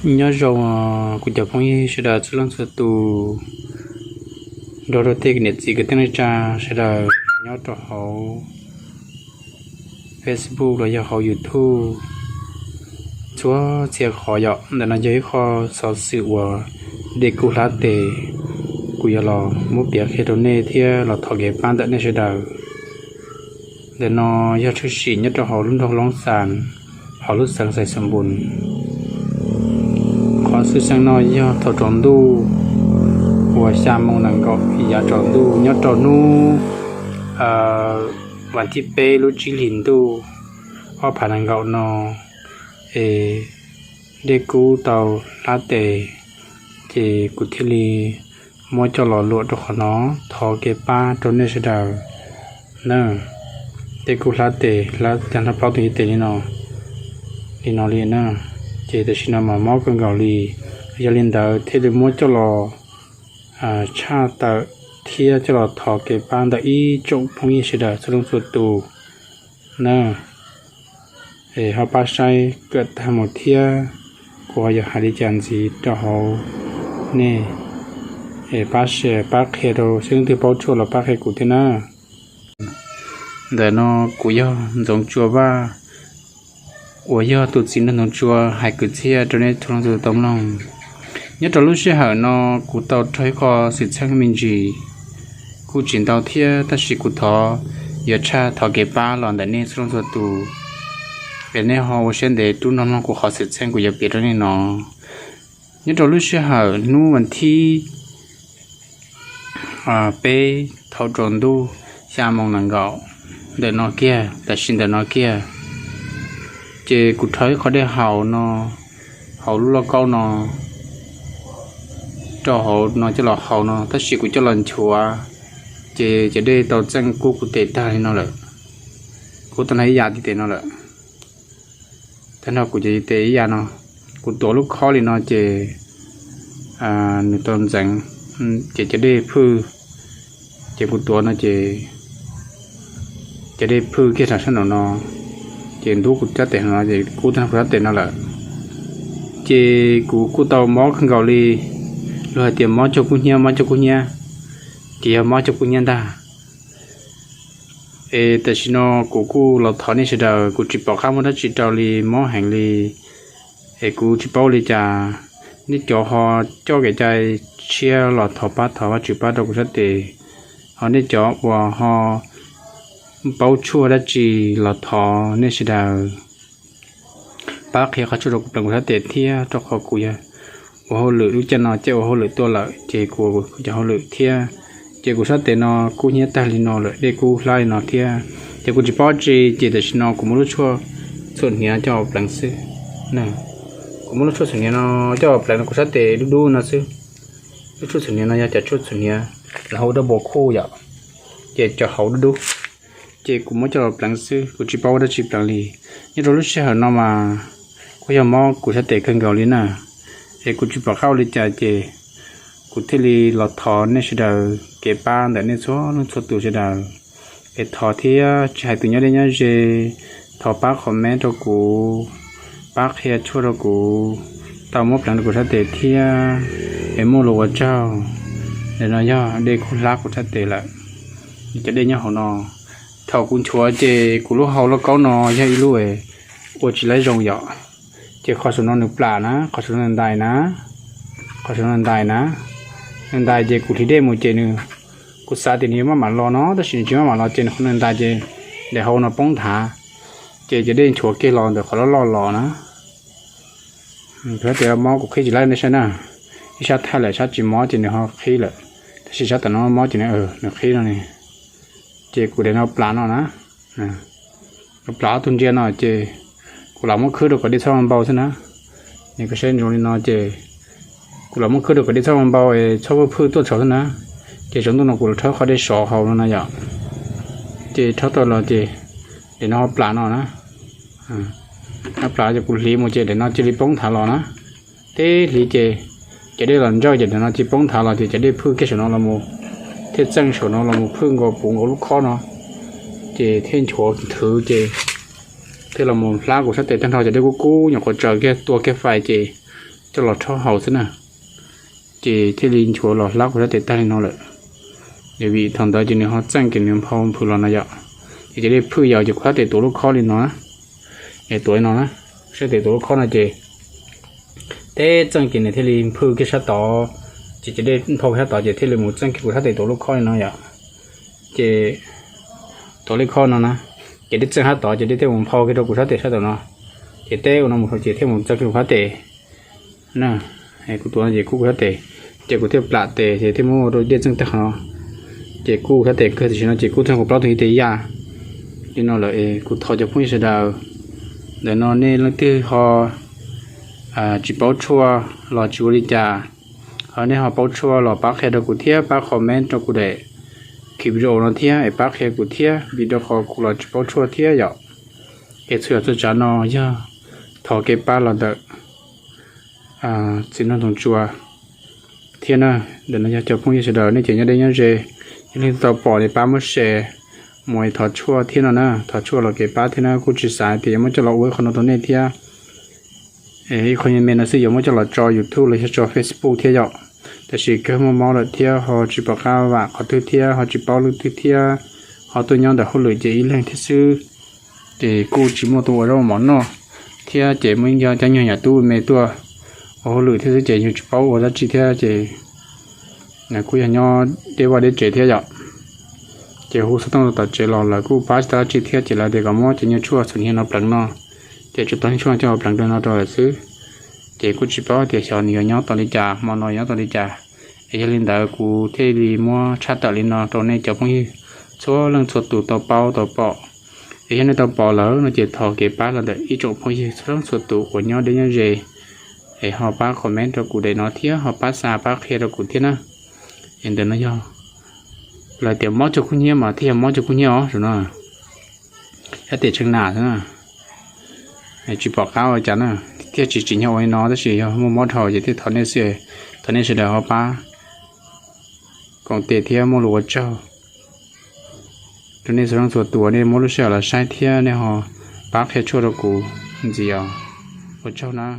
nhớ rồi cũng chụp phong như sẽ là số lượng số tù đồ đồ tê cái gì cái tên này cha sẽ là nhớ cho họ Facebook rồi giờ họ YouTube chúa chia khó dọ để nó giấy kho sáu sự và để cụ lá tê cụ giờ là một việc khi đó này thì là thọ ghép ban tận này sẽ là để nó giờ chút xí nhất cho họ luôn trong lòng sàn họ lúc sáng sai sầm bùn có sự sang nói do thọ tròn đu của cha mong nàng gọi giờ tròn đu nhớ tròn nuวันที่เป้รู้จิลินดูว่าผ่านเงาเนาะเด็กกูเตาลาเตเจกุทิลีมอจหล่อหลวดขนอทอเกป้าตัวเนสดาวเนอะเด็กกูลาเตลาจันทร์เปล่าตัวนี้เตนี่เนาะนี่เนาะเรียนเนอะเจแต่ชินามามอกันเกาหลียาลินดาวเทเลมอจหล่อชาตาเทียจะหลอดถอเก็บบ้านแต่อีจงพงยี่สิดาสลงสุดตูนะเขาป้าใช้เกิดทำหมดเทียกว่าจะหาดิจันสีเจ้าเขาเนี่ยป้าเสียป้าเคโรซึ่งที่ป้าชัวเราป้าเคกูที่น่าแต่นอกูย่อจงชัวว่า我要读经的农作还个些这里突然就动了，你这路时候呢，古到推个是成名字。กูจินดาวเทียแต่สิกูทอยาชาทอเก็บป้าหลอนแต่นี่ส่งตัวตูเป็นในหอว่าเช่นเดตู้น้องกูขอเสร็จเช่นกูอย่าเปลี่ยนนี่น้องนี่เรารู้สึกเหรอนู่วันที่เป้ทอจนดูชามองนังเก่าเดินนอเกียแต่ชินเดินนอเกียเจกูถอยเขาได้เห่านอเห่าลูกเก่านอเจ้าเห่านอจะหลอกเห่านอแต่สิกูจะหลอนชัวจะได้ตอนจังกูเตะได้นั่นแหละกูตอนไหนอยากเตะนั่นแหละท่านเรากูจะเตะยาเนาะกูตัวลูกคอเลยเนาะในตอนจังจะได้พื้กูตัวเนาะจะได้พื้แค่สามเนาะดูกูจะเตะเนาะกูทำเพื่อเตะนั่นแหละกูตัวมอขังเกาหลีเลยเตรียมมอจกูเนี่ยเกี่ยวมาจากกูยันดาแต่ชิโนกูเราถอนนี่สิดากูจิบปอกข้ามวันจิตเอาลีมอแห่งลีกูจิบเอาลีจ่านี่จ่อหอจ่อแก่ใจเชี่ยหลอดถอป้าถอว่าจิบป้าดอกกุศลเตหอนี่จ่อว่าหอเป้าชั่วละจีหลอดถอนี่สิดาป้าเขียเขาชุดดอกกุศลเตเที่ยตอกกูยาว่าเขาเหลือรู้จันนอเจ้าเขาเหลือตัวละเจกูจะเขาเหลือเที่ยเจ้ากูสัตย์นอกูเหี้ยตาลีนอเลยเด็กกูไล่นอเทียเจ้ากูจะป้อเจแต่ชินอกูไม่รู้ชั่วส่วนเหี้ยเจ้าแปลงซื้อนะกูไม่รู้ชั่วส่วนเหี้ยนอเจ้าแปลงกูสัตย์ดูนะซื้อรู้ชั่วส่วนเหี้ยนอยากจะชั่วส่วนเหี้ยแล้วเขาได้บอกคู่อย่าเจ้าจะเขาดูเจ้ากูไม่เจ้าแปลงซื้อกูจะป้อได้จีบแปลงลีนี่เรารู้เชื่อนอมากูยังมองกูสัตย์ขึ้นเกาหลีน่ะกูจะป้อเข้าเลยจ่าเจกูที่ลีหลอดถอนเนี่ยสิดาเก็บบ้านแต่เนี่ยชัวนั่นชัวตัวสิดาถอที่ใช้ตัวเนี้ยได้เนี่ยเจถอป้าคอมเมนต์ตัวกูป้าเฮียชัวตัวกูตามมบหลังกูทัดเตะที่โมโลวเจ้าเดี๋ยวนะย่าเด็กคุณรักกูทัดเตะละจะได้เนี่ยหัวนอถอคุณชัวเจกูรู้เขาแล้วเขานอย่าอีรู้อวดจิไรรงหยอเจขอสุนนหนึ่งปลานะขอสุนนได้นะขอสุนันได้นะนันได้เจกูที่ได้หมดเจนึงกูสาธิตนี้มาหล่อเนาะแต่สิ่งที่มาหล่อเจนคนนันได้เจเดี๋ยวเขาหน้าป้องถาเจจะได้ชัวเกลอนเดี๋ยวเขาหล่อนะเพราะเดี๋ยวมอกูขี้จีไรนี่ใช่ไหมที่ชาติไทยเลยชาติจีมอจีเนี่ยเขาขี้เลยแต่ที่ชาติแต่น้องมอจีเนี่ยเนี่ยขี้แล้วนี่เจกูเดี๋ยวเอาปลาเนาะนะปลาตุนเจนเนาะเจกูหลังมันคือเดี๋ยวก็ได้ช่องมันเบาใช่ไหมนี่ก็เช่นตรงนี้เนาะเจกูเราไม่เคยดูกันที่ชอบมันเบาชอบพูดตัวเฉานะเจ้าจงต้องกูเท่าเขาได้สอเขาแล้วนะอย่างเจ้าเท่าตัวเราเจ้าเดี๋ยวน้องปลาเนาะนะถ้าปลาจะกูลีโมเจ้าเดี๋ยวน้องจะรีบป้องถาเรานะเต้ลีเจ้าจะได้หลังเจ้าเดี๋ยวน้องจะป้องถาเราจะได้พูดแค่สนองเราโมเท่จังสนองเราโมพึ่งก็ปุ่งก็ลูกคอเนาะเจ้าเท่นชัวถือเจ้าเท่เราโมลากกูสักแต่ทั้งเท่าจะได้กูอย่างคนเจอแค่ตัวแค่ไฟเจ้า cho lọt cho hậu thế nào chỉ thế linh chúa lọt lắc của để tay nó lại để vì thằng đó chỉ nên họ tranh cái niềm phong phụ lon này vậy thì chỉ để phụ giàu chỉ khóa để tổ lúc khó lên nó để tuổi nó sẽ để tổ lúc khó là gì thế tranh cái này thế linh phụ cái sát đó chỉ để thâu sát đó chỉ thế linh một tranh cái của sát để tổ lúc khó lên nó vậy chỉ tổ lúc khó nó nè chỉ để tranh sát đó chỉ để theo một phao cái đó của sát để sát đó nó chỉ theo nó một chỉ theo một tranh cái của sát để nè hay của tôi là gì của sát để chỉ của theo plạ để thì theo một đôi điện tranh tắc nó chỉ cú cái tệ cơ thì nó chỉ cú theo một bao thì thế ya thì nó lại cú thọ cho phun sẽ đào để nó nên là từ họ chỉ bảo chua lò chua đi cha họ nên họ bảo chua lò bác hệ được cú thía bác comment cho cú để khi video nó thía ấy bác hệ cú thía video họ cú lò chỉ bảo chua thía vậy cái chuyện tôi trả nó ya thọ cái ba là được xin nó thằng chua thiên à để nó cho phun sẽ đào nên chỉ nhớ đây nhớ gì nên tàu bỏ để ba mươi xe mọi thọ chua thiên nào nè thọ chua là cái ba thiên nào cũng chỉ xài thì mới cho lọ với con nó này thia ấy con mình nó sử dụng mới cho lọ cho YouTube là cho Facebook thia dọแต่สิcái mà là thia họ chỉ bảo cao và họ thứ thia họ chỉ bảo lưu thứ thia họ tôi nhau đã họ lựa chỉ lên thiết sư để cô chỉ muaตัวrồi món nó thia chỉ mình giờ cho nhà tu mẹ tua họ lựa thiết sư chỉ nhiều chỉ bảo họ chỉ thia chỉ này cô nhỏ để vào để chế thế vậy chế hồ sơ tông tạo chế lò là cô bắt ta chế thế chỉ là để cái món chế nhiều chua sản hiện nó bằng nó chế chụp tấm chua cho bằng nó rồi xứ chế cô chỉ bảo để cho nhiều nhỏ tao đi trả món nó nhỏ tao đi trả ấy lên đó cô thế đi mua chát tao lên nó tao này cho phong hi số lần số tụ tao bao tao bỏ ấy nên tao bỏ lỡ nó chế thò cái bát là để ít chỗ phong hi số lần số tụ của nhau đến nhau gì ấy họ bác comment cho cô để nó thiết họ bác xa bác kia cho cô thiết nữa hiện tại nó do là tiểu mót cho cô nhia mà thì mót cho cô nhia rồi nó hết tiền chân nà thế nè chỉ bỏ cao rồi chắn à thì chỉ nhau ấy nó đó chỉ mua mót thầu vậy thì thằng này sẽ đào ba còn tiền thì mua lúa trâu cho nên sẽ đang sửa tuổi nên mua lúa là sai thì nên họ bác hết cho được cụ gì à lúa trâu na